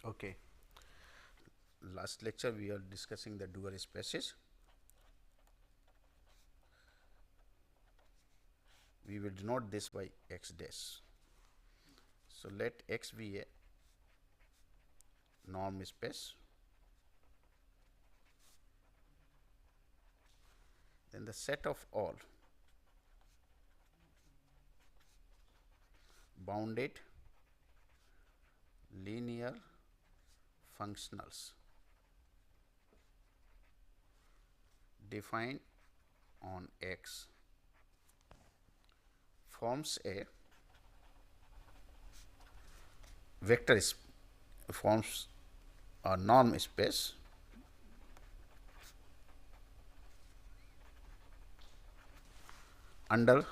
Okay. Last lecture we are discussing the dual spaces. We will denote this by x dash. So, let x be a norm space, then the set of all bounded linear functionals defined on X forms a vector forms a norm space under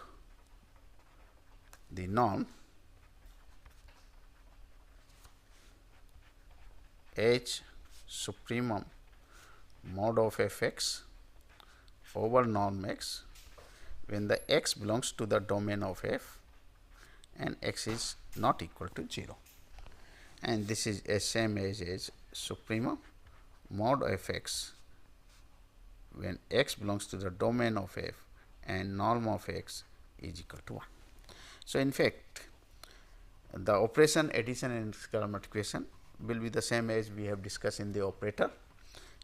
the norm H supremum mod of f x over norm x when the x belongs to the domain of f and x is not equal to 0, and this is a same as supremum mod f x when x belongs to the domain of f and norm of x is equal to 1. So, in fact, the operation addition and scalar multiplication will be the same as we have discussed in the operator,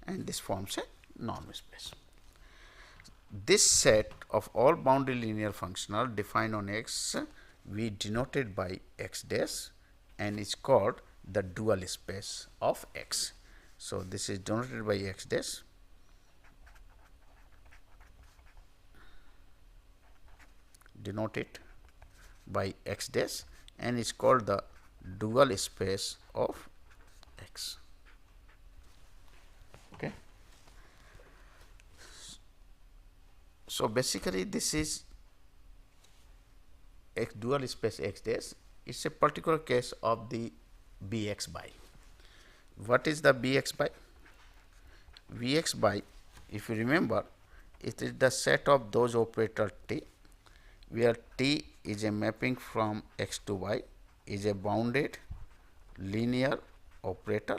and this forms a norm space. This set of all boundary linear functional defined on X we denoted by x dash and is called the dual space of X. So, this is denoted by x dash denoted by x dash and is called the dual space of X. Okay. So, basically this is x dual space x dash. It is a particular case of the Bx by. What is the Bx by? Bx by, if you remember, it is the set of those operator T where T is a mapping from x to y is a bounded linear operator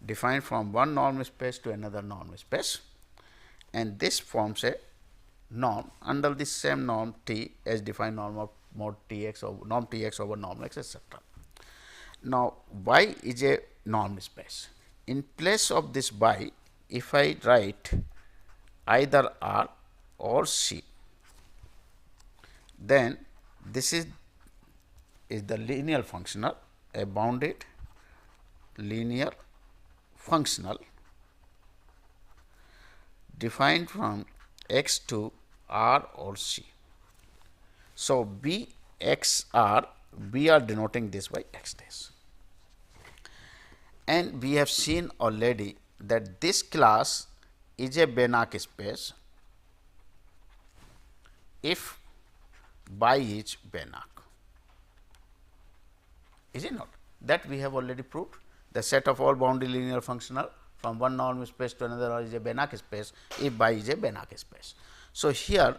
defined from one norm space to another norm space, and this forms a norm under the same norm T as defined norm of mod T x over norm T x over norm x, etc. Now, y is a norm space. In place of this y, if I write either R or C, then this is the linear functional, a bounded linear functional defined from x to R or C. So, B x R, we are denoting this by x dash, and we have seen already that this class is a Banach space if y is Banach. Is it not? That we have already proved. The set of all boundary linear functional from one norm space to another is a Banach space if y is a Banach space. So, here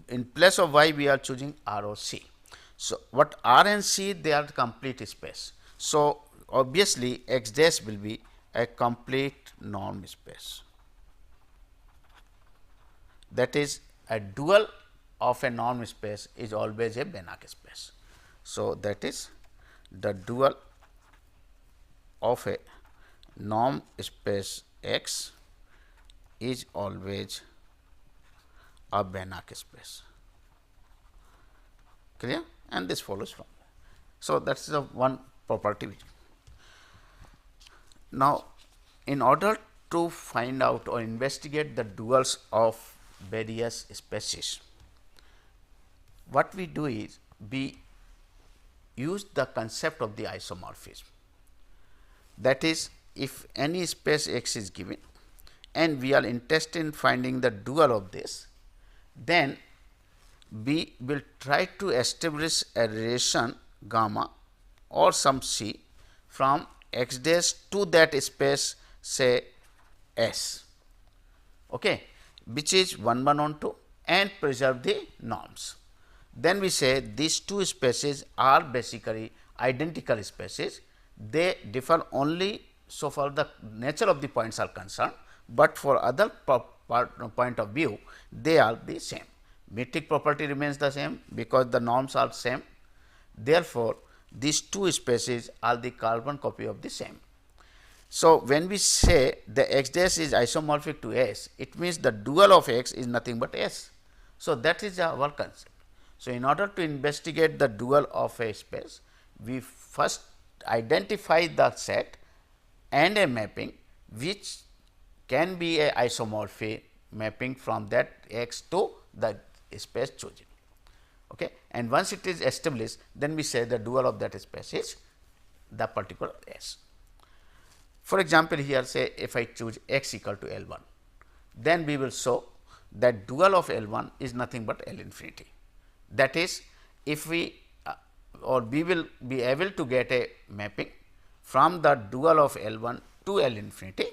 in place of y we are choosing R or C. So, what R and C, they are complete space. So, obviously x dash will be a complete norm space, that is a dual of a norm space is always a Banach space. So, that is the dual of a norm space X is always a Banach space. Clear? And this follows from that. So, that is the one property. Now, in order to find out or investigate the duals of various spaces, what we do is we use the concept of the isomorphism. That is, if any space X is given and we are interested in finding the dual of this, then we will try to establish a relation gamma or some C from x dash to that space, say S, okay, which is 1 1 on 2, and preserve the norms. Then we say these two spaces are basically identical spaces they differ only so far the nature of the points are concerned, but for other point of view they are the same. Metric property remains the same because the norms are same. Therefore, these two spaces are the carbon copy of the same. So, when we say the x dash is isomorphic to S, it means the dual of x is nothing but S. So, that is our concept. So, in order to investigate the dual of a space, we first identify the set and a mapping which can be a isomorphic mapping from that x to the space chosen. Okay. And once it is established, then we say the dual of that space is the particular S. For example, here say if I choose x equal to L 1, then we will show that dual of L 1 is nothing but L infinity. That is, if we or we will be able to get a mapping from the dual of L 1 to L infinity,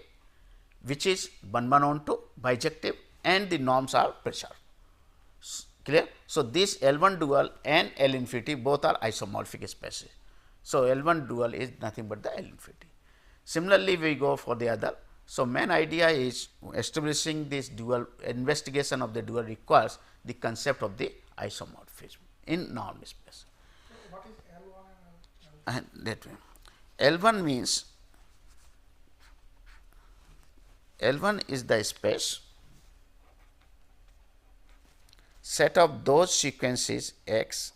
which is 1 1 on 2 bijective and the norms are pressure. Clear? So, this L 1 dual and L infinity both are isomorphic spaces. So, L 1 dual is nothing but the L infinity. Similarly, we go for the other. So, main idea is establishing this dual investigation of the dual requires the concept of the isomorphism in norm space. So, what is L1 and L2? And that way. L1 means L1 is the space set of those sequences x,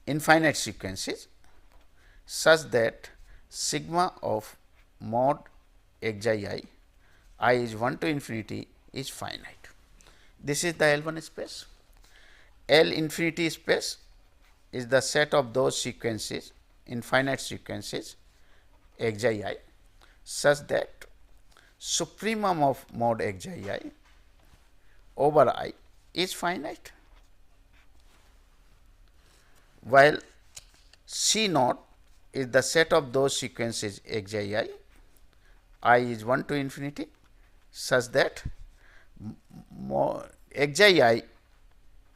infinite sequences, such that sigma of mod xi I is 1 to infinity is finite. This is the L1 space. L infinity space is the set of those sequences, infinite sequences xi I, such that supremum of mod xi I over I is finite, while C naught is the set of those sequences xi I is 1 to infinity, such that xi I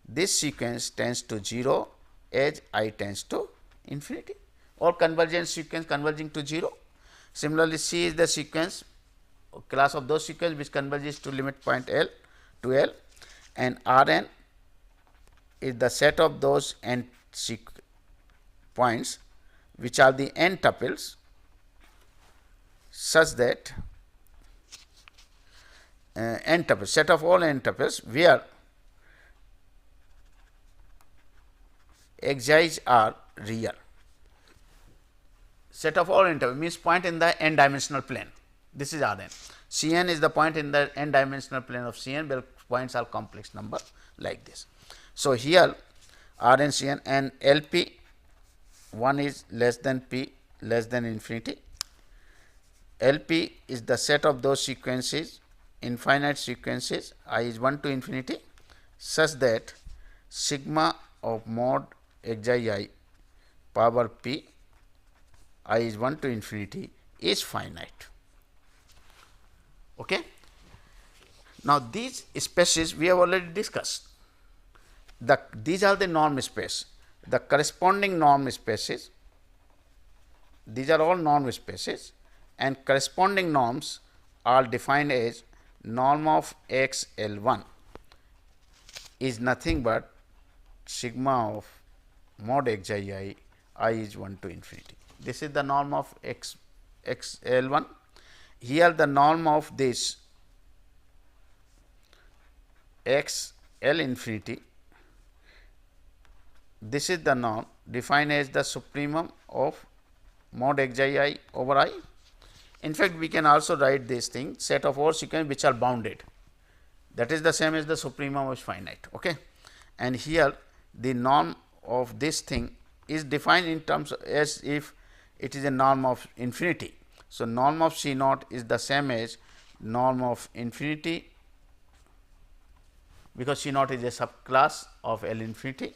this sequence tends to 0 as I tends to infinity, or convergence sequence converging to 0. Similarly, C is the sequence class of those sequences which converges to limit point L to L, and Rn is the set of those n points which are the n tuples, such that n tuples, set of all n tuples where xi's are real. Set of all n tuples means point in the n dimensional plane. This is Rn. Cn is the point in the n dimensional plane of Cn where points are complex number like this. So, here Rn Cn and Lp 1 is less than p less than infinity. Lp is the set of those sequences, infinite sequences I is 1 to infinity, such that sigma of mod xi I power p I is 1 to infinity is finite. Okay. Now, these spaces we have already discussed. These are the norm space. The corresponding norm spaces, these are all norm spaces, and corresponding norms are defined as norm of x L1 is nothing but sigma of mod xi I is 1 to infinity. This is the norm of x L1. Here the norm of this x L infinity, this is the norm defined as the supremum of mod xi I over I. In fact, we can also write this thing set of all sequences which are bounded, that is the same as the supremum is finite. Okay. And here the norm of this thing is defined in terms of as if it is a norm of infinity. So, norm of C naught is the same as norm of infinity, because C naught is a subclass of L infinity.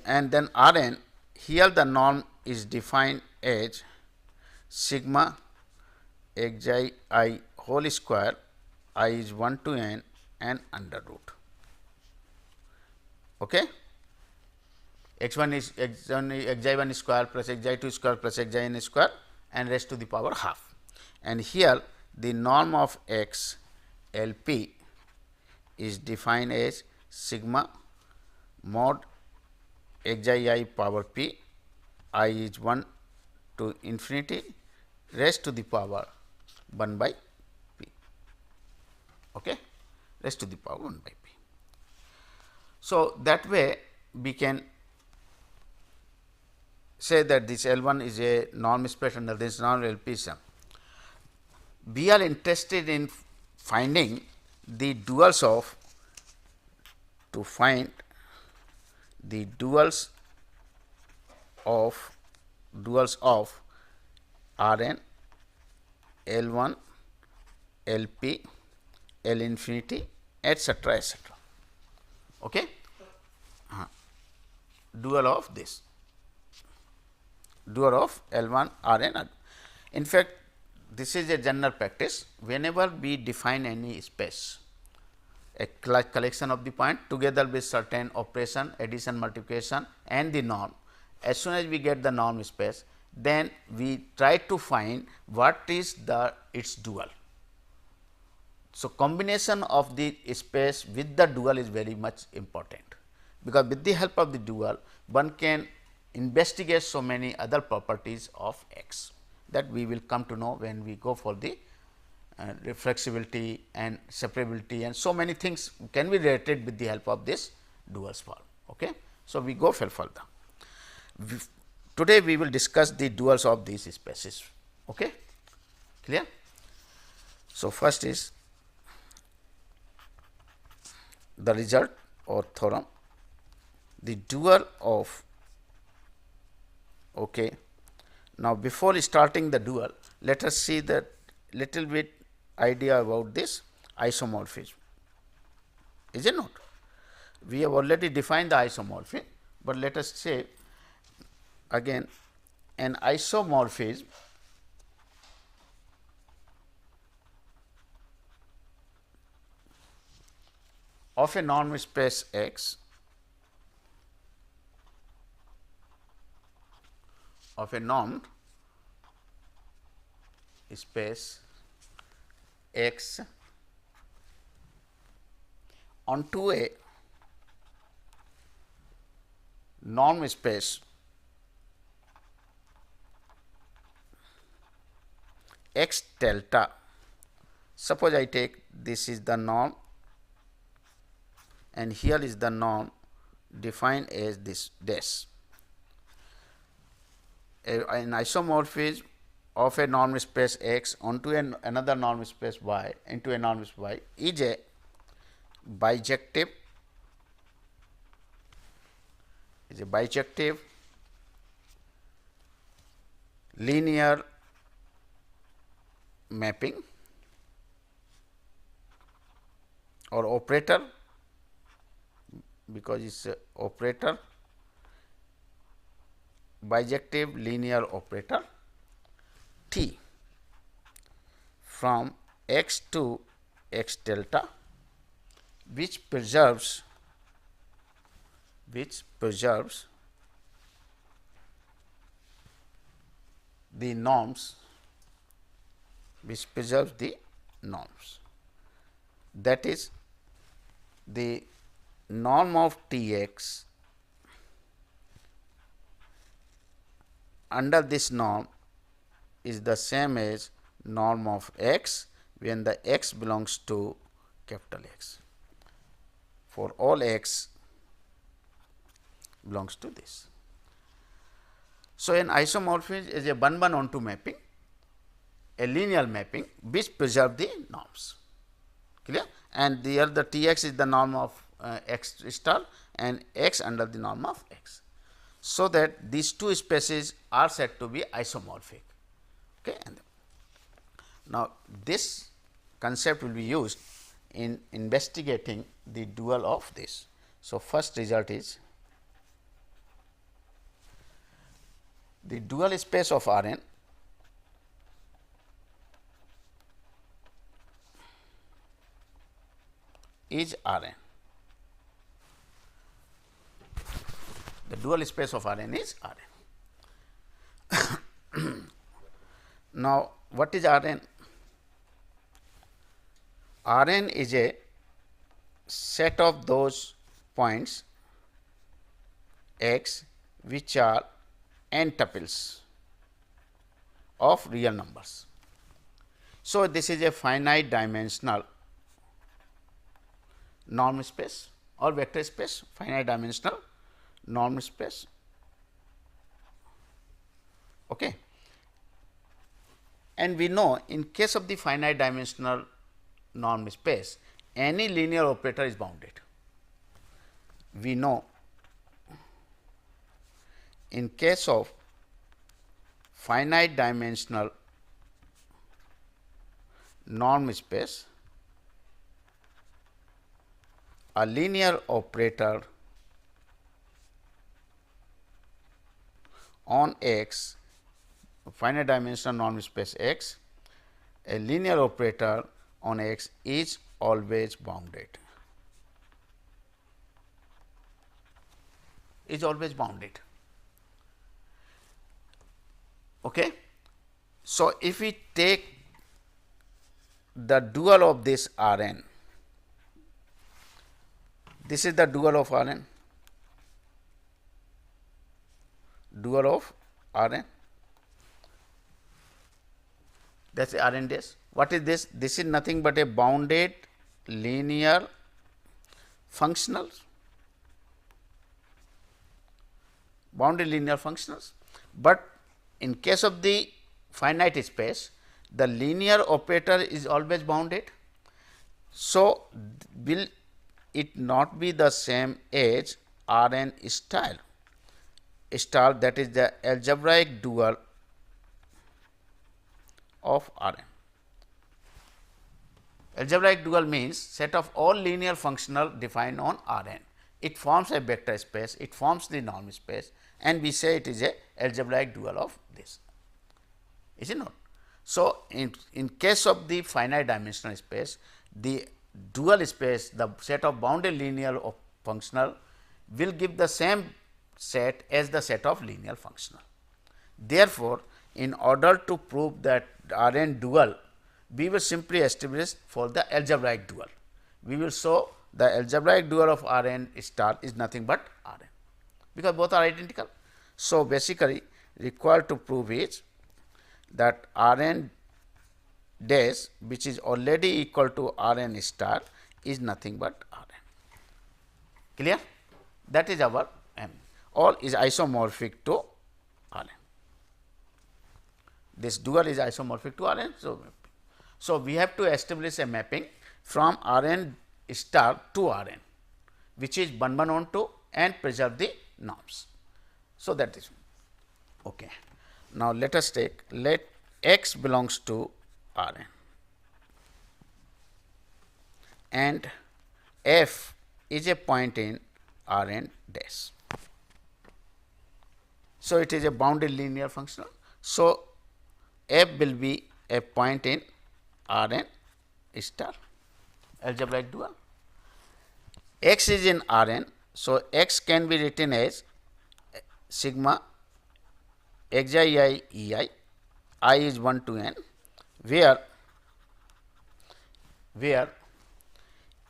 And then Rn, here the norm is defined as sigma xi I whole square I is 1 to n and under root. Okay. x1 is xi1 square plus xi2 square plus xin square and raised to the power half. And here the norm of x LP is defined as sigma mod xi power p, I is 1 to infinity raised to the power 1 by p, okay, raised to the power 1 by p. So, that way we can say that this L1 is a norm space under this norm LP sum. We are interested in finding the duals of, to find the duals of Rn, L1, LP, L infinity, etcetera, etcetera. Okay? Dual of this, dual of L1, Rn. In fact, this is a general practice. Whenever we define any space, a collection of the point together with certain operation, addition, multiplication and the norm, as soon as we get the norm space, then we try to find what is its dual. So, combination of the space with the dual is very much important, because with the help of the dual one can investigate so many other properties of x, that we will come to know when we go for the reflexibility and separability, and so many things can be related with the help of this duals form. Okay. So, we go further. Today we will discuss the duals of these spaces. Okay. Clear? So, first is the result or theorem, the dual of. Okay. Now, before starting the dual, let us see that little bit idea about this isomorphism. Is it not? We have already defined the isomorphism, but let us say again an isomorphism of a norm space X, of a norm space X onto a norm space X delta. Suppose I take this is the norm and here is the norm defined as this dash. An isomorphism of a norm space X onto another norm space Y into a norm space Y is a bijective, linear mapping or operator, because it is a operator, bijective linear operator T from X to X delta, which preserves the norms, that is the norm of T x under this norm is the same as norm of x when the x belongs to capital X, for all x belongs to this. So, an isomorphism is a 1:1 onto mapping, a linear mapping which preserve the norms. Clear? And the other T x is the norm of x star and x under the norm of x. So, that these two spaces are said to be isomorphic. Okay. And now, this concept will be used in investigating the dual of this. So, first result is the dual space of R n is R n. The dual space of Rn is Rn. Now, what is Rn? Rn is a set of those points x which are n tuples of real numbers. So, this is a finite dimensional norm space or vector space, finite dimensional norm space. Okay. And we know in case of the finite dimensional norm space, any linear operator is bounded. We know in case of finite dimensional norm space, a linear operator on X, finite dimensional norm space X, a linear operator on X is always bounded. Is always bounded. Okay. So, if we take the dual of this Rn, this is the dual of Rn, dual of Rn, that is Rn dash. What is this? This is nothing but a bounded linear functionals, bounded linear functionals, but in case of the finite space, the linear operator is always bounded. So, will it not be the same as Rn star? Star, that is the algebraic dual of Rn. Algebraic dual means set of all linear functional defined on Rn. It forms a vector space, it forms the norm space, and we say it is a algebraic dual of this. Is it not? So, in case of the finite dimensional space, the dual space, the set of bounded linear of functional will give the same set as the set of linear functional. Therefore, in order to prove that Rn dual, we will simply establish for the algebraic dual. We will show the algebraic dual of Rn star is nothing but Rn, because both are identical. So, basically required to prove is that Rn dash, which is already equal to Rn star, is nothing but Rn. Clear? That is our M. All is isomorphic to Rn. This dual is isomorphic to Rn. So, we have to establish a mapping from Rn star to Rn, which is 1 1 on 2 and preserve the norms. So, that is okay. Now, let us take, let x belongs to Rn and f is a point in Rn dash. So, it is a bounded linear functional. So, f will be a point in Rn star, algebraic dual. X is in Rn. So, x can be written as sigma xi ei, I is 1 to n, where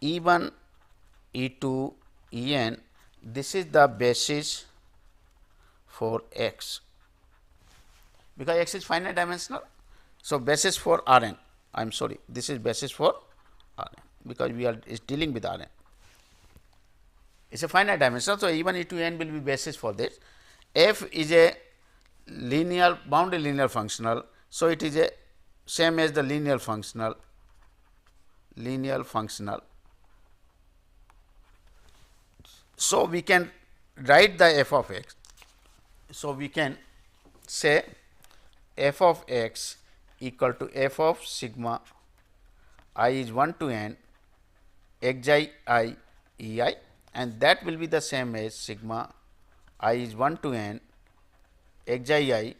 E1, E2, En, this is the basis for x, because x is finite dimensional. So, basis for Rn, I am sorry, this is basis for Rn, because we are dealing with Rn. It is a finite dimensional. So, E1, E2, n will be basis for this. F is a linear bounded linear functional. So, it is a same as the linear functional, So, we can write the f of x. So, we can say f of x equal to f of sigma I is 1 to n xi I e I, and that will be the same as sigma I is 1 to n xi I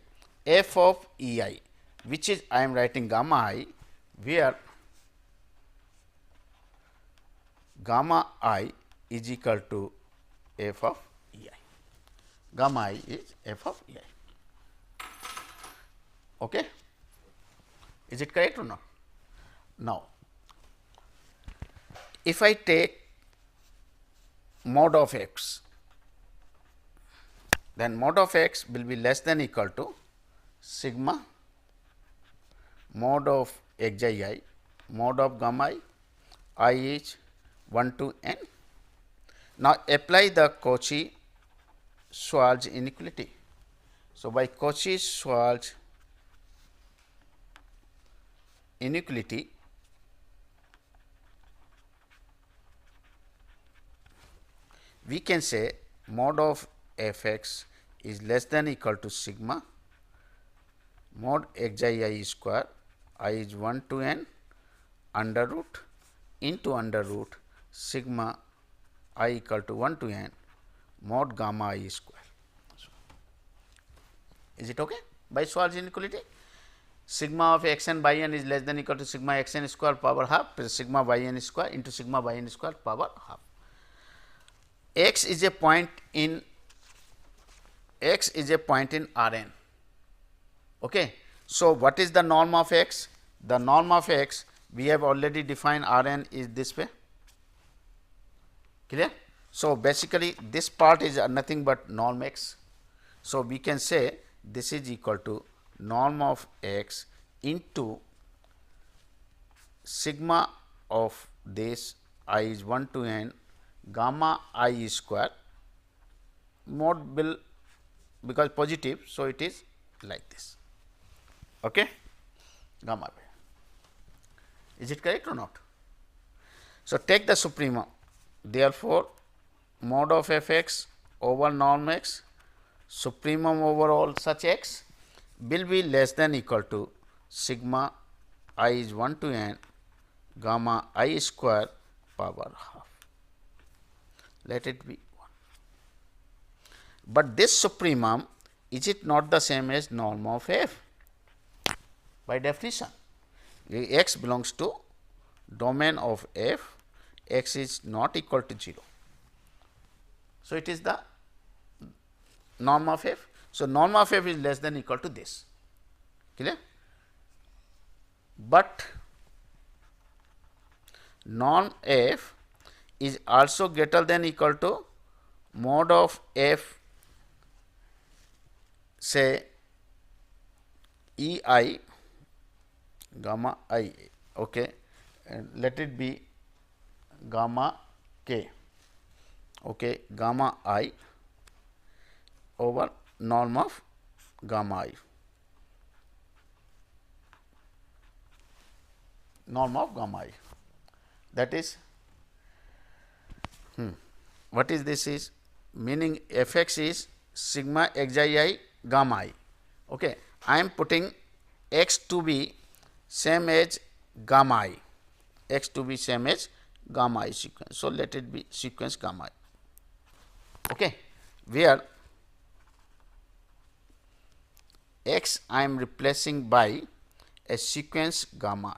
f of e I, which is I am writing gamma I, where gamma I is equal to f of e I. gamma I is f of E I. Okay. Is it correct or not? Now, if I take mod of x, then mod of x will be less than equal to sigma mod of x I mod of gamma I is 1 to n. Now, apply the Cauchy-Schwarz inequality. So, by Cauchy-Schwarz inequality, we can say mod of f x is less than equal to sigma mod x I square I is 1 to n under root into under root sigma I equal to 1 to n mod gamma I square. Is it okay? By Schwarz inequality, sigma of x n by n is less than equal to sigma x n square power half plus sigma y n square into sigma y n square power half. X is a point in R n. Okay. So, what is the norm of x? The norm of x we have already defined R n is this way. Clear? So, basically this part is nothing but norm x. So, we can say this is equal to norm of x into sigma of this I is 1 to n gamma I square mod will because positive. So, it is like this. Okay? Gamma. Is it correct or not? So, take the supremum. Therefore, mod of f x over norm x supremum over all such x will be less than equal to sigma I is 1 to n gamma I square power half. Let it be 1. But this supremum, is it not the same as norm of f? By definition, x belongs to domain of f, x is not equal to 0. So, it is the norm of f. So, norm of f is less than equal to this. Clear? But norm f is also greater than equal to mod of f say E I gamma I, okay, and let it be gamma k, okay, gamma I over norm of gamma I, norm of gamma I, that is what is this is meaning f x is sigma x I gamma I. Okay. I am putting x to be same as gamma I, x to be same as gamma I sequence. So, let it be sequence gamma I, okay, where x I am replacing by a sequence gamma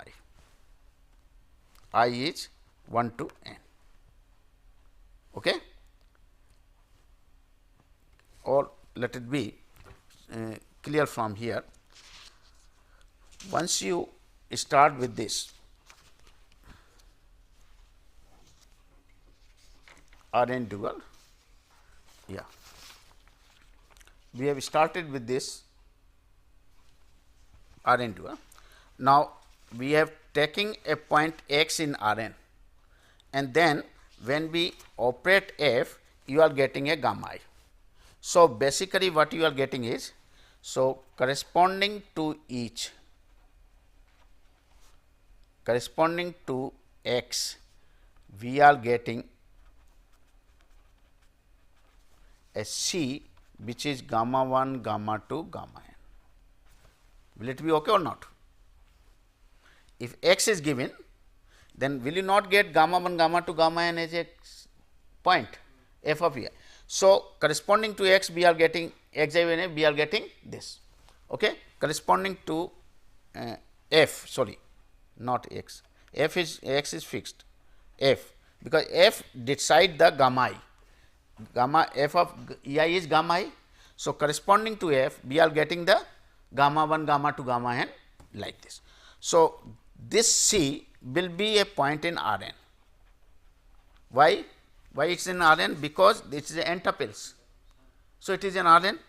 I is 1 to n, okay, or let it be clear from here. Once you start with this R n dual, yeah, we have started with this R n dual. Now, we have taken a point x in R n, and then when we operate f, you are getting a gamma I. So, basically what you are getting is, so corresponding to each, corresponding to x, we are getting a C which is gamma 1, gamma 2, gamma n. Will it be okay or not? If x is given, then will you not get gamma 1, gamma 2, gamma n as a point f of e I? So, corresponding to x we are getting x I n, we are getting this, okay. Corresponding to f, sorry, not x, f is x is fixed, f, because f decide the gamma I, gamma f of e I is gamma I. So, corresponding to f we are getting the gamma 1, gamma 2, gamma n like this. So, this C will be a point in R n. Why? Why it is in R n? Because this is n tuples. So, it is in R n.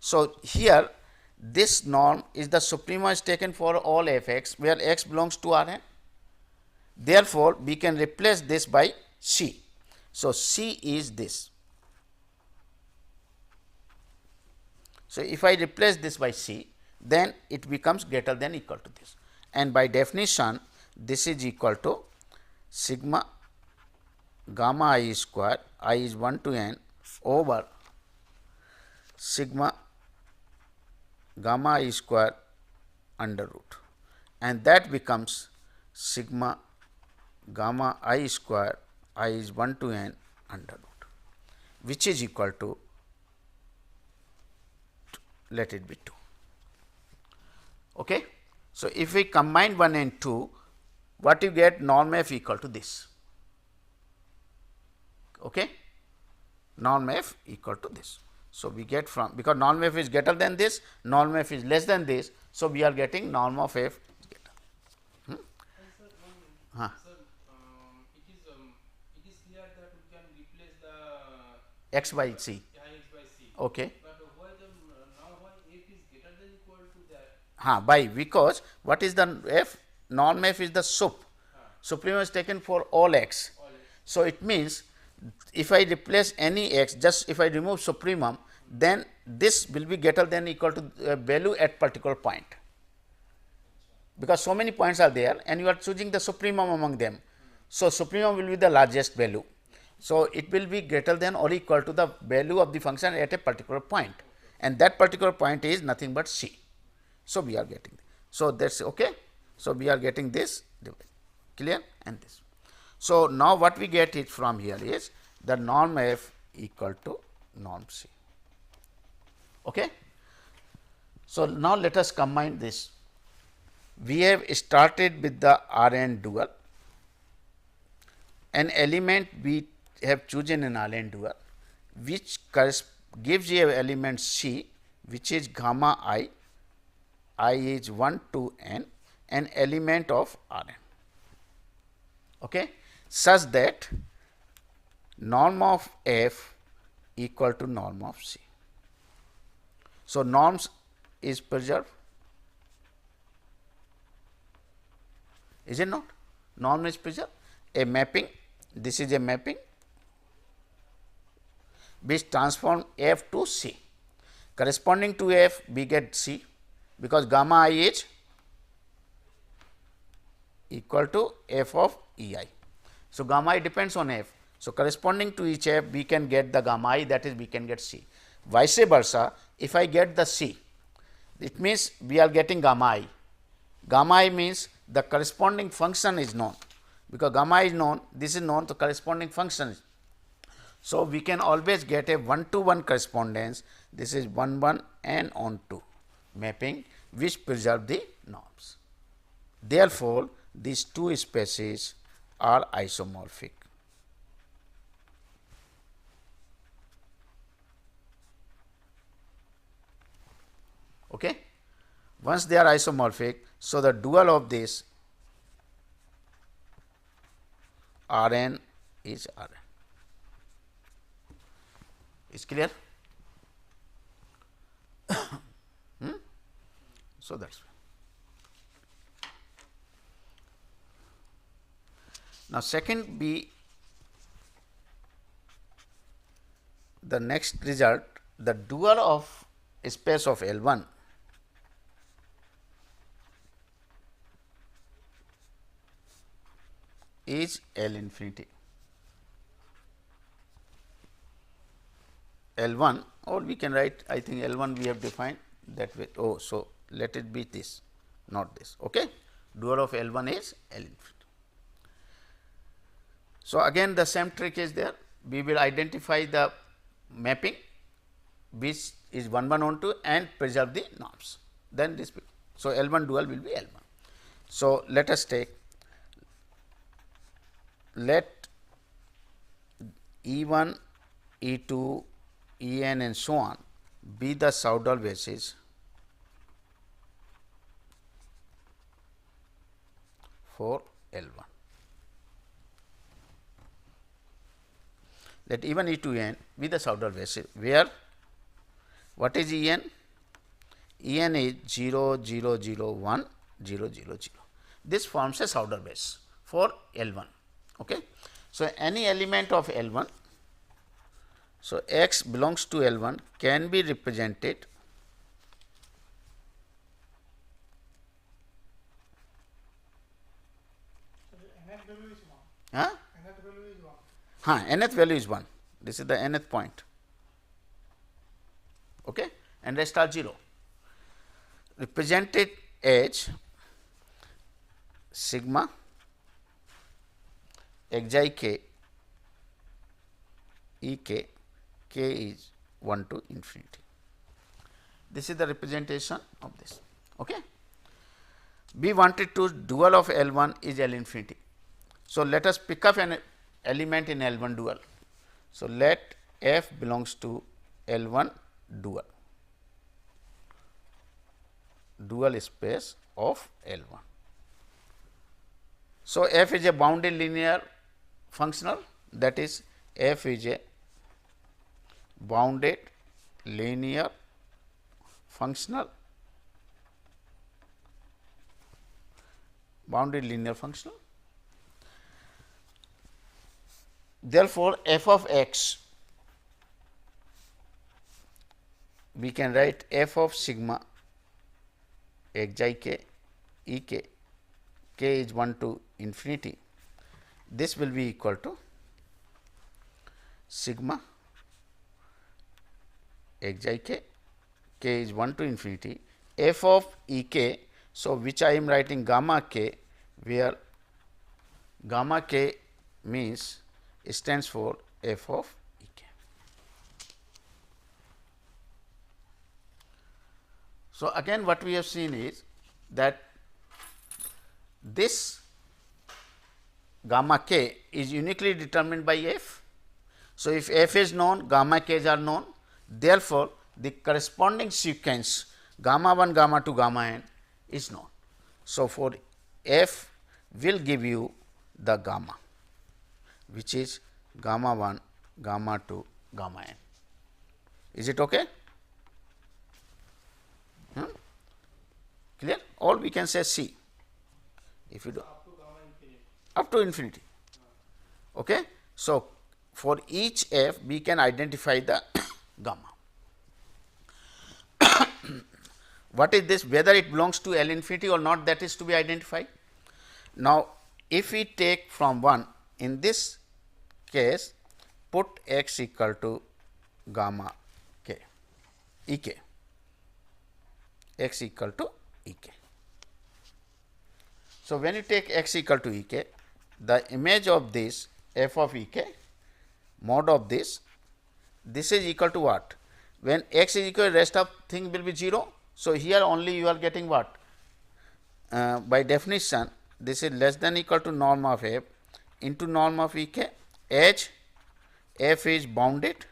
So, here this norm is the suprema is taken for all f x where x belongs to R n. Therefore, we can replace this by C. So, C is this. So, if I replace this by C, then it becomes greater than equal to this, and by definition this is equal to sigma gamma I square, I is 1 to n over sigma gamma I square under root, and that becomes sigma gamma I square, I is 1 to n under root, which is equal to, let it be 2. Okay. So, if we combine 1 and 2, what you get? Norm f equal to this. Okay. Norm f equal to this. So, we get from, because norm f is greater than this, norm f is less than this. So, we are getting norm of f is greater. Sir, it is clear that we can replace the X by C. x by c. Okay. But why now why f is greater than equal to that? By, because what is the f? Norm f is the sup. Suprema is taken for all x. So, it means if I replace any x, just if I remove supremum, then this will be greater than equal to value at particular point, because so many points are there and you are choosing the supremum among them. So, supremum will be the largest value. So, it will be greater than or equal to the value of the function at a particular point, and that particular point is nothing but C. So, we are getting. So, that is okay. So, we are getting this clear and this. So, now what we get it from here is the norm f equal to norm C. Okay. So, now let us combine this. We have started with the R n dual. An element we have chosen in R n dual, which gives you an element C, which is gamma I is 1 to n, an element of R n. Okay. Such that norm of f equal to norm of C. So, norms is preserved, is it not? Norm is preserved. A mapping, this is a mapping which transform f to C. Corresponding to f we get C, because gamma I is equal to f of E I. So, gamma I depends on f. So, corresponding to each f we can get the gamma I, that is we can get C. Vice versa, if I get the C, it means we are getting gamma I. Gamma I means the corresponding function is known, because gamma I is known, this is known, the corresponding function is. So, we can always get a 1 to 1 correspondence, this is 1 1 and on 2 mapping, which preserve the norms. Therefore, these two species are isomorphic. Okay. Once they are isomorphic, so the dual of this R n is R n. Is clear? So, that is. Now, second be the next result, the dual of space of L 1 is L infinity. L 1, or we can write, I think L 1 we have defined that way. Oh, so let it be this, not this. Okay. Dual of L 1 is L infinity. So, again the same trick is there. We will identify the mapping which is 1 1 on 2 and preserve the norms. Then this. So, L 1 dual will be L 1. So, let us take, let E 1, E 2, E n and so on be the Soudal basis for L1. Let even E to n be the Soudal basis, where what is E n? E n is 0, 0, 0, 1, 0, 0, 0. This forms a Soudal base for L1. Okay. So, any element of L1, so x belongs to L1 can be represented nth value is 1. This is the nth point, okay, and rest are 0. Represented as sigma xi k e k, k is 1 to infinity. This is the representation of this. Okay. We wanted to dual of L1 is L infinity. So, let us pick up an element in L1 dual. So, let f belongs to L1 dual, dual space of L1. So, f is a bounded linear functional, that is f is a bounded linear functional, bounded linear functional. Therefore, f of x, we can write f of sigma xi k e k, k is 1 to infinity. This will be equal to sigma xi k, k is 1 to infinity, f of e k. So, which I am writing gamma k, where gamma k means stands for f of e k. So, again what we have seen is that this gamma k is uniquely determined by f. So, if f is known, gamma k's are known. Therefore, the corresponding sequence gamma 1, gamma 2, gamma n is known. So, for f will give you the gamma, which is gamma 1, gamma 2, gamma n. Is it okay? Clear? Or we can say C, if you do up to infinity. Okay. So, for each f we can identify the gamma. What is this? Whether it belongs to L infinity or not, that is to be identified. Now, if we take from 1, in this case put x equal to gamma k e k, x equal to e k. So, when you take x equal to e k, the image of this f of e k, mod of this is equal to what? When x is equal, rest of thing will be 0. So, here only you are getting what? By definition, this is less than equal to norm of f into norm of e k, as f is bounded.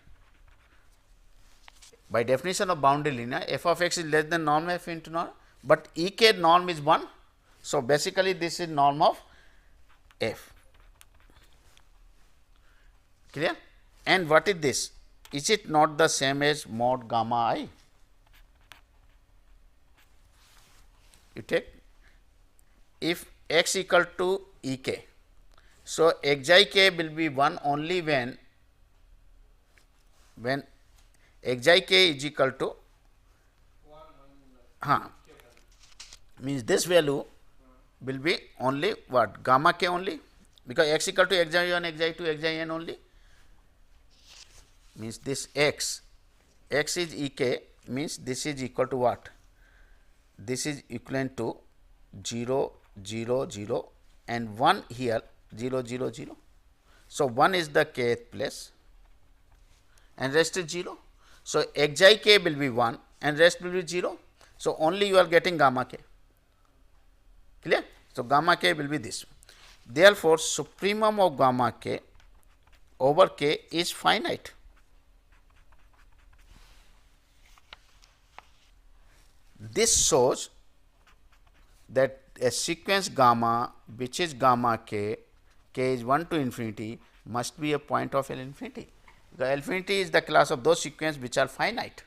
By definition of bounded linear, f of x is less than norm f into norm, but e k norm is 1. So, basically this is norm of f. Clear? And what is this? Is it not the same as mod gamma I? You take if x equal to e k. So, xi k will be 1 only when xi k is equal to means this value will be only what? Gamma k only, because x equal to xi 1, xi 2, xi n only, means this x is e k, means this is equal to what? This is equivalent to 0, 0, 0 and 1 here 0, 0, 0. So, 1 is the kth place and rest is 0. So, xi k will be 1 and rest will be 0. So, only you are getting gamma k. Clear? So, gamma k will be this. Therefore, supremum of gamma k over k is finite. this shows that a sequence gamma which is gamma k, k is 1 to infinity, must be a point of L infinity. The L infinity is the class of those sequence which are finite.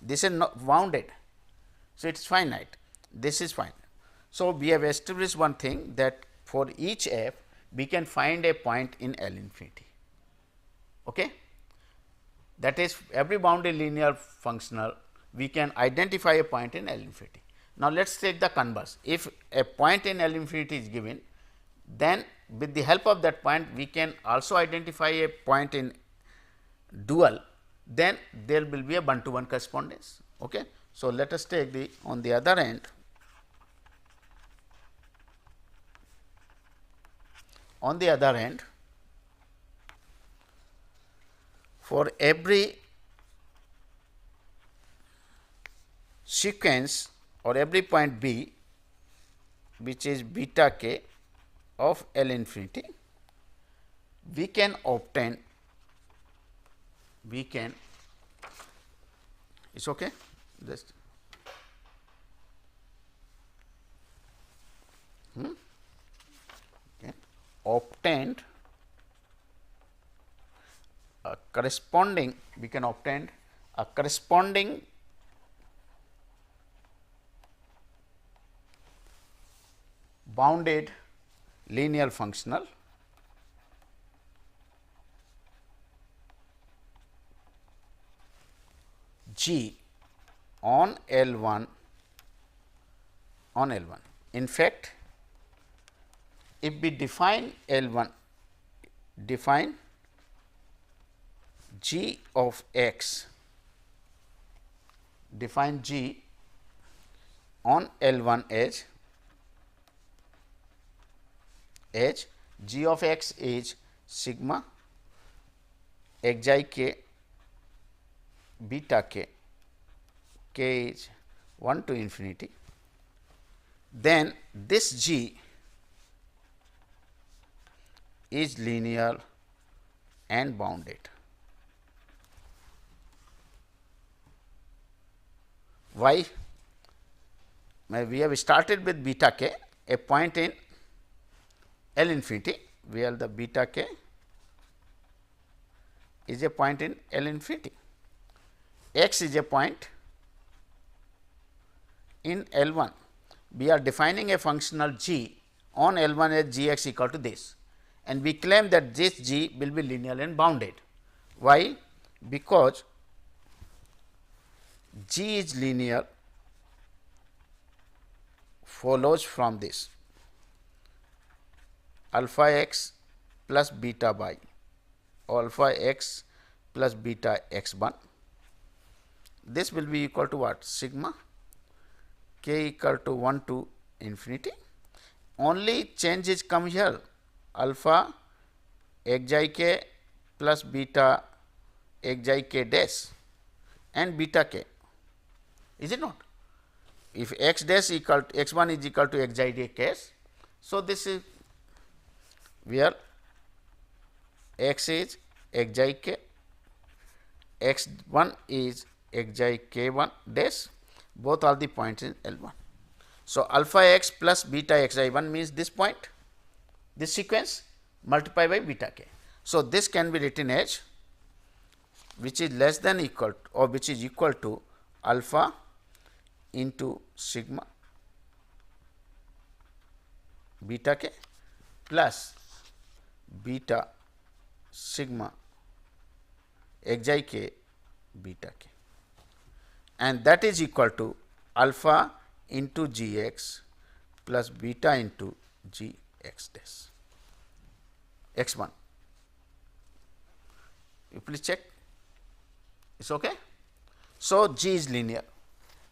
This is not bounded. So, it is finite, this is finite. So, we have established one thing, that for each f we can find a point in L infinity. Okay? That is, every bounded linear functional we can identify a point in L infinity. Now, let us take the converse. If a point in L infinity is given, then with the help of that point we can also identify a point in dual, then there will be a 1 to 1 correspondence. Okay? So, let us take the on the other end, for every sequence or every point B which is beta k of L infinity, we can obtain, it's okay, just okay, obtained a corresponding, we can obtain a corresponding bounded linear functional G on L1 on L1. In fact, if we define L1, define G of x, define G on L1 as G of x is sigma xi k beta k, k is 1 to infinity, then this G is linear and bounded. Why? We have started with beta k, a point in L infinity, where the beta k is a point in L infinity. X is a point in L1. We are defining a functional G on L1 as g x equal to this, and we claim that this G will be linear and bounded. Why? Because G is linear follows from this alpha x plus beta y, alpha x plus beta x 1. This will be equal to what? Sigma k equal to 1 to infinity. Only changes come here, alpha xi k plus beta xi k dash and beta k, is it not? If x dash equal to x 1 is equal to xi k, so this is where x is xi k, x 1 is xi k 1 dash, both are the points in L 1. So, alpha x plus beta xi 1 means this point, this sequence multiplied by beta k. So, this can be written as which is less than equal to, or which is equal to alpha into sigma beta k plus beta sigma xi k beta k, and that is equal to alpha into g x plus beta into g x dash x 1. You please check, it's okay. So, G is linear,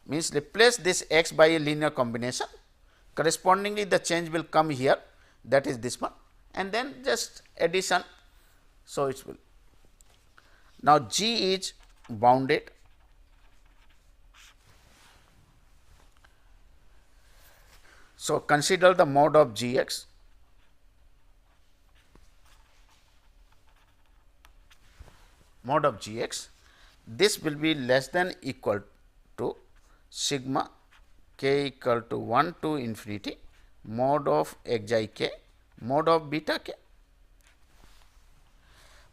means replace this x by a linear combination, correspondingly the change will come here, that is this one, and then just addition. So, it will now G is bounded. So, consider the mode of G x, mode of G x, this will be less than equal to sigma k equal to 1 to infinity mod of xi k mod of beta k.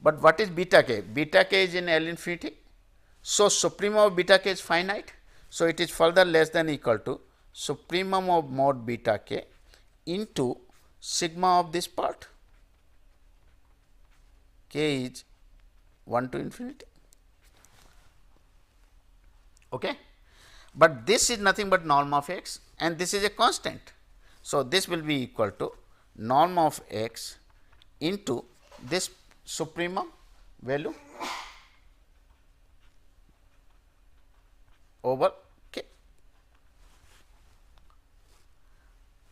But what is beta k? Beta k is in L infinity. So, supremum of beta k is finite. So, it is further less than equal to supremum of mod beta k into sigma of this part, k is 1 to infinity. Okay. But this is nothing but norm of x and this is a constant. So, this will be equal to norm of x into this supremum value over k.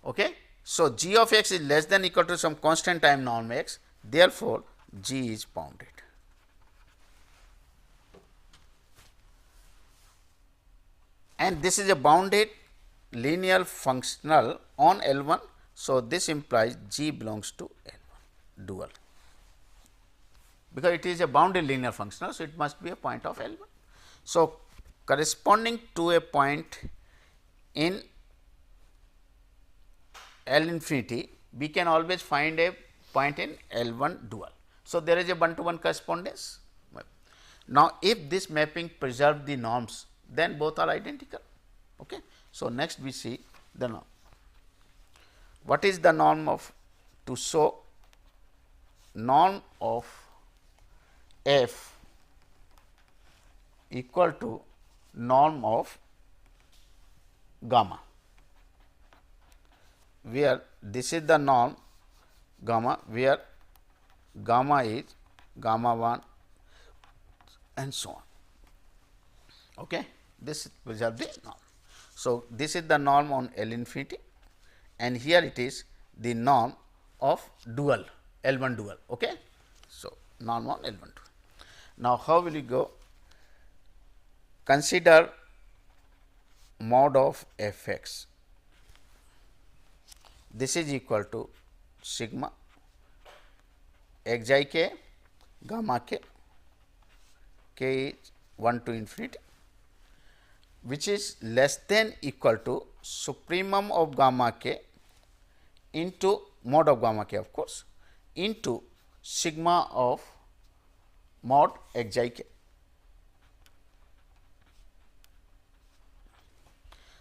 Okay. So, g of x is less than equal to some constant time norm x, therefore, g is bounded. And this is a bounded linear functional on L1. So, this implies g belongs to L1 dual, because it is a bounded linear functional. So, it must be a point of L1. So, corresponding to a point in L infinity, we can always find a point in L1 dual. So, there is a one to one correspondence. Now, if this mapping preserve the norms, then both are identical. Okay. So, next we see the norm. What is the norm of, to show norm of f equal to norm of gamma, where this is the norm gamma, where gamma is gamma 1 and so on. Okay. This preserve the norm. So, this is the norm on L infinity and here it is the norm of dual L1 dual. Okay. So, norm on L1 dual. Now, how will you go? Consider mod of f x. This is equal to sigma xi k gamma k, k is 1 to infinity, which is less than equal to supremum of gamma k into mod of gamma k, of course, into sigma of mod xi k.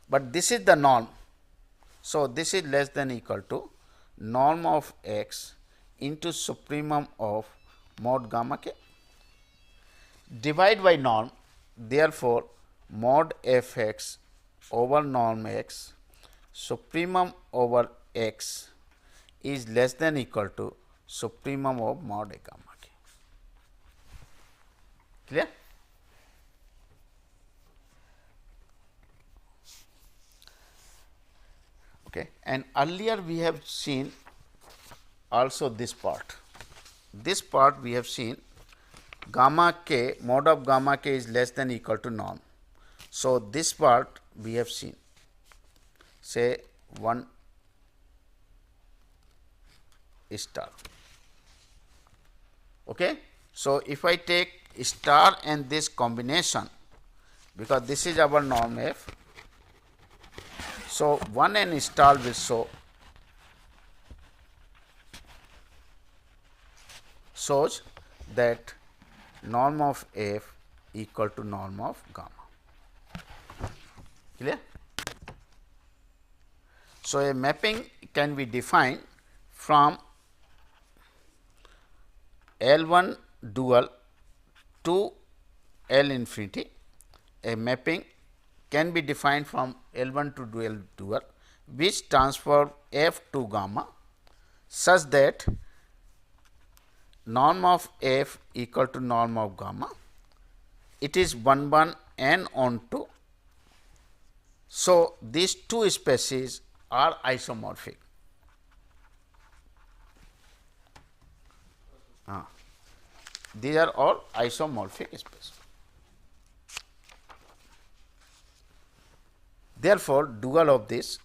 But this is the norm. So, this is less than equal to norm of x into supremum of mod gamma k. Divide by norm, therefore, mod f x over norm x supremum over x is less than equal to supremum of mod a gamma k. Clear? Okay. And earlier we have seen also this part. This part we have seen gamma k, mod of gamma k is less than equal to norm. So, this part we have seen, say 1 star. Okay. So, if I take star and this combination, because this is our norm f. So, 1 and star will shows that norm of f equal to norm of gamma. Clear? So, a mapping can be defined from L1 dual to L infinity. A mapping can be defined from L1 to dual which transfer f to gamma such that norm of f equal to norm of gamma. It is 1 1 and on 2. So, these two species are isomorphic. These are all isomorphic species. Therefore, dual of this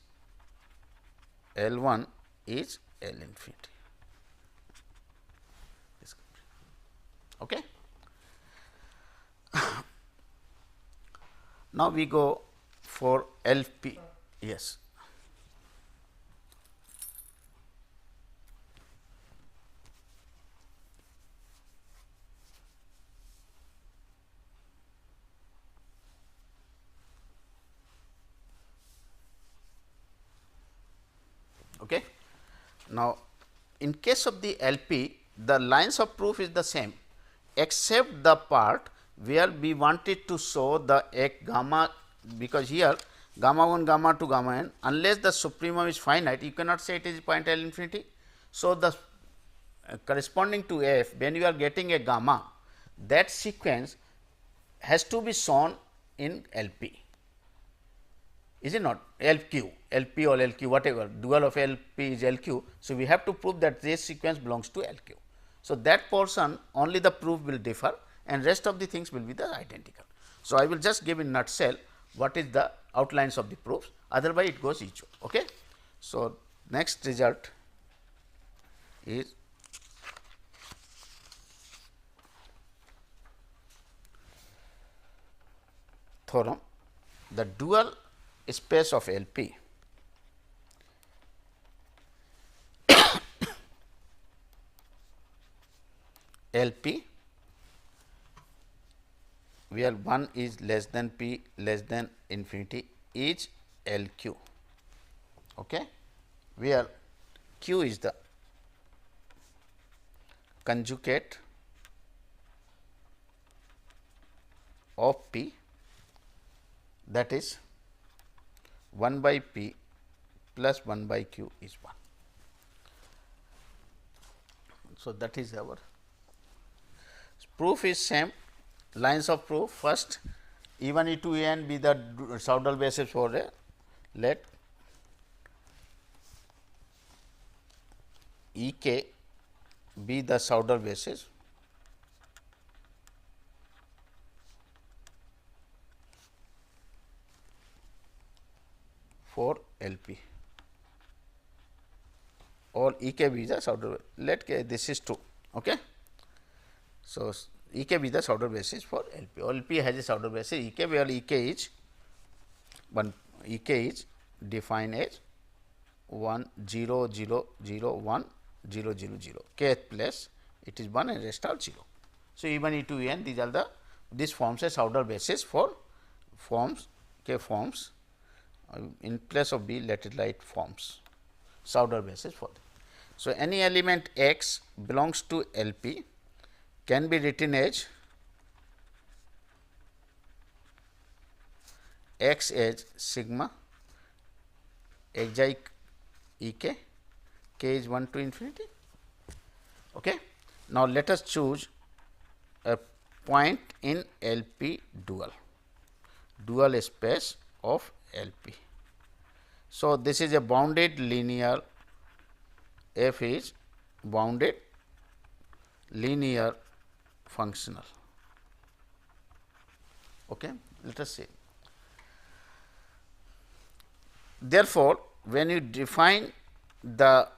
L1 is L infinity. Okay. Now, we go for LP. Yes. Okay. Now, in case of the LP, the lines of proof is the same, except the part where we wanted to show the gamma, because here gamma 1, gamma 2, gamma n, unless the supremum is finite, you cannot say it is point L infinity. So, the corresponding to f, when you are getting a gamma, that sequence has to be shown in LP. Is it not? LQ, LP or LQ, whatever, dual of LP is LQ. So, we have to prove that this sequence belongs to LQ. So, that portion only the proof will differ and rest of the things will be the identical. So, I will just give in nutshell what is the outlines of the proofs, otherwise it goes each one. Okay. So, next result is theorem, the dual space of LP LP where 1 is less than p less than infinity is LQ, okay, where Q is the conjugate of P, that is 1 by P plus 1 by Q is 1. So, that is our proof is same, lines of proof. First, E1, E2, En be the Soudal basis for a, let Ek be the Soudal basis for LP, or Ek be the Soudal, let this is true. Okay. So, Ek be the Soudal basis for LP. LP has a Soudal basis Ek, where Ek is defined as 1 0 0 0 1 0 0 0, kth place it is 1 and rest are 0. So, E1, E2, En, these are the, this forms a Soudal basis for forms, K forms, in place of B let it write forms, Soudal basis for them. So, any element x belongs to LP can be written as x as sigma xi Ek, k is 1 to infinity. Okay. Now, let us choose a point in LP dual space of LP. So, this is a bounded linear, f is bounded linear functional. Okay. Let us see. Therefore, when you define the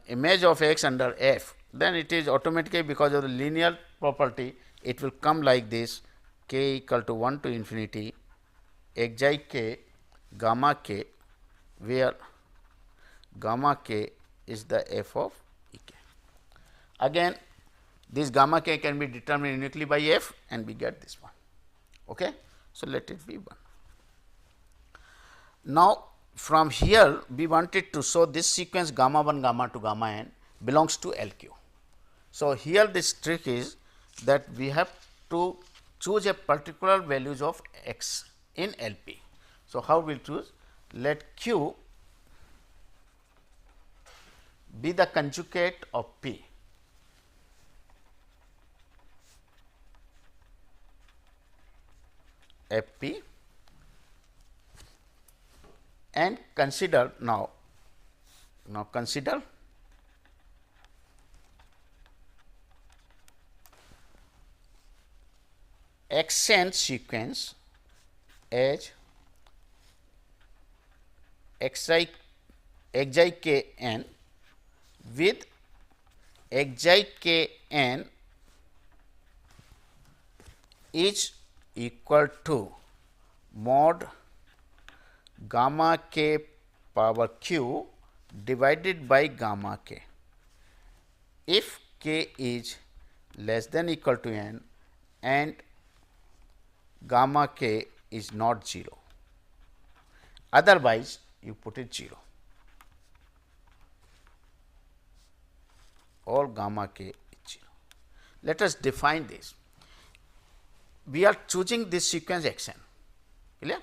image of x under f, then it is automatically, because of the linear property, it will come like this, k equal to 1 to infinity xi k gamma k, where gamma k is the f of Ek. Again, this gamma k can be determined uniquely by f and we get this one. Okay. So, let it be 1. Now, from here we wanted to show this sequence gamma 1, gamma 2, gamma n belongs to LQ. So, here this trick is that we have to choose a particular values of x in LP. So, how we will choose? Let Q be the conjugate of P, Fp, and consider now consider xn sequence as xi k n with xi k n is equal to mod gamma k power q divided by gamma k. If k is less than equal to n and gamma k is not 0, otherwise you put it 0 or gamma k is 0. Let us define this. We are choosing this sequence xn, clear?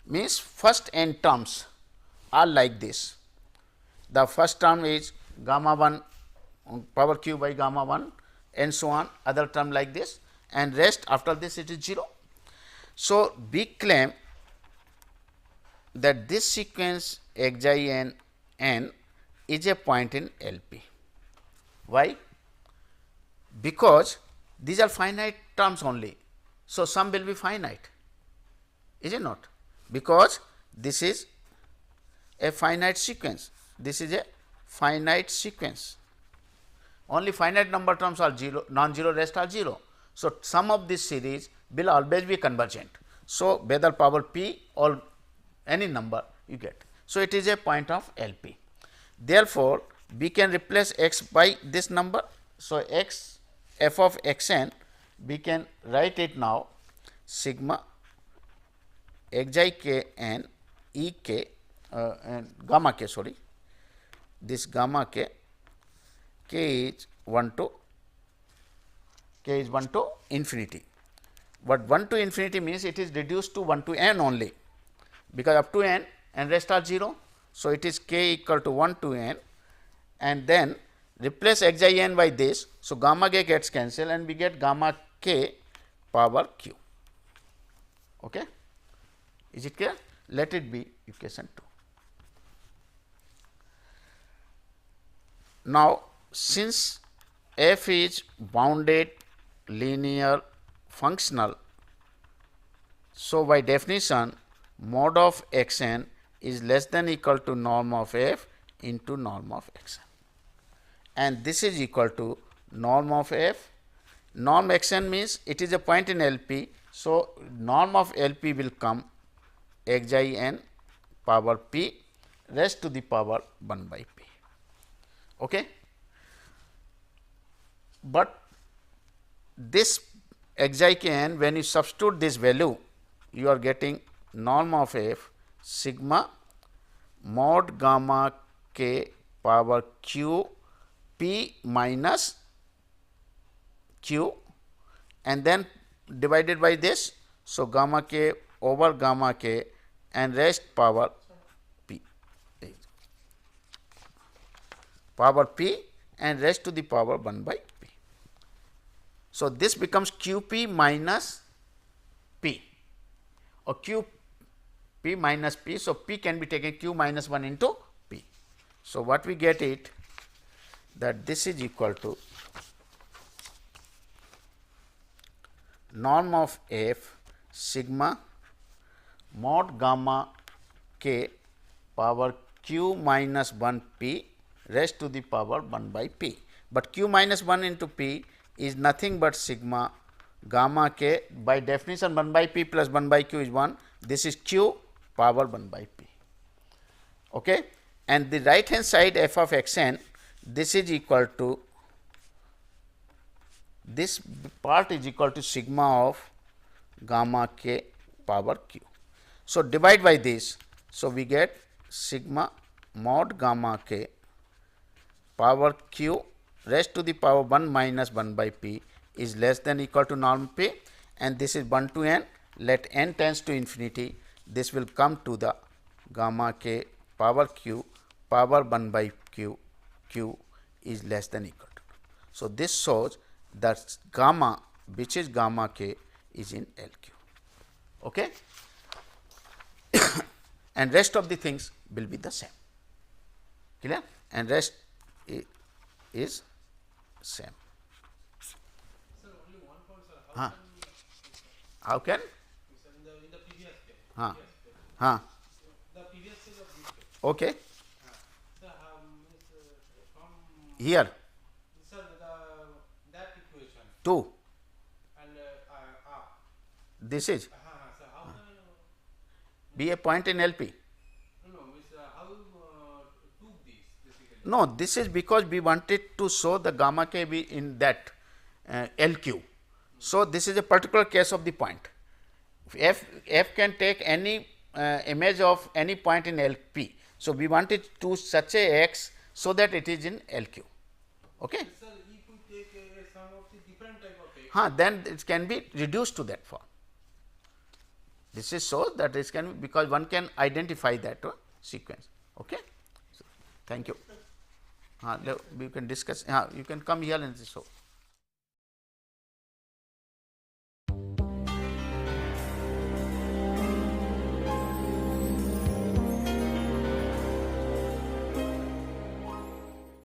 Means first n terms are like this. The first term is gamma 1 power q by gamma 1 and so on, other term like this, and rest after this it is 0. So, we claim that this sequence xi n is a point in LP. Why? Because these are finite terms only. So, sum will be finite, is it not? Because this is a finite sequence, this is a finite sequence, only finite number terms are 0, non-zero, rest are 0. So, sum of this series will always be convergent. So, whether power p or any number you get. So, it is a point of LP. Therefore, we can replace x by this number. So, x f of x n, we can write it now sigma xi k n e k and gamma k, sorry, this gamma k, k is 1 to infinity. But 1 to infinity means it is reduced to 1 to n only, because up to n and rest are 0. So, it is k equal to 1 to n, and then replace xi n by this. So, gamma k gets cancelled and we get gamma k power q. Okay. Is it clear? Let it be equation 2. Now, since f is bounded linear functional, so by definition mod of x n is less than equal to norm of f into norm of x n, and this is equal to norm of f. Norm x n means it is a point in LP. So, norm of LP will come xi n power p raised to the power 1 by p. Okay. But this xi k n, when you substitute this value, you are getting norm of f sigma mod gamma k power q p minus q, and then divided by this. So, gamma k over gamma k and rest power p, power p and rest to the power 1 by p. So, this becomes q p minus p or q p minus p. So, p can be taken q minus 1 into p. So, what we get it that this is equal to norm of f sigma mod gamma k power q minus 1 p raised to the power 1 by p. But q minus 1 into p is nothing but sigma gamma k, by definition 1 by p plus 1 by q is 1. This is q power 1 by p. Okay. And the right hand side f of x n, this is equal to, this part is equal to sigma of gamma k power q. So, divide by this. So, we get sigma mod gamma k power q raised to the power 1 minus 1 by p is less than equal to norm p, and this is 1 to n. Let n tends to infinity, this will come to the gamma k power q power 1 by q is less than equal to. So, this shows that gamma, which is gamma k, is in LQ. Okay. And rest of the things will be the same, clear, and rest is same. Sir, only one point, sir. How can? Sir, in the previous case. The previous case of this case. Okay. Sir, from Here. Sir, that equation 2. and This is sir, how can be a point in LP. no, miss, how No, this is because we wanted to show the gamma k be in that LQ. So, this is a particular case of the point. F can take any image of any point in LP. So, we want it to such a x so that it is in LQ. Okay. Sir, if we take some of the different type of x, Then it can be reduced to that form. This is so that this can be, because one can identify that sequence. Okay. So, thank you. We can discuss. You can come here and so.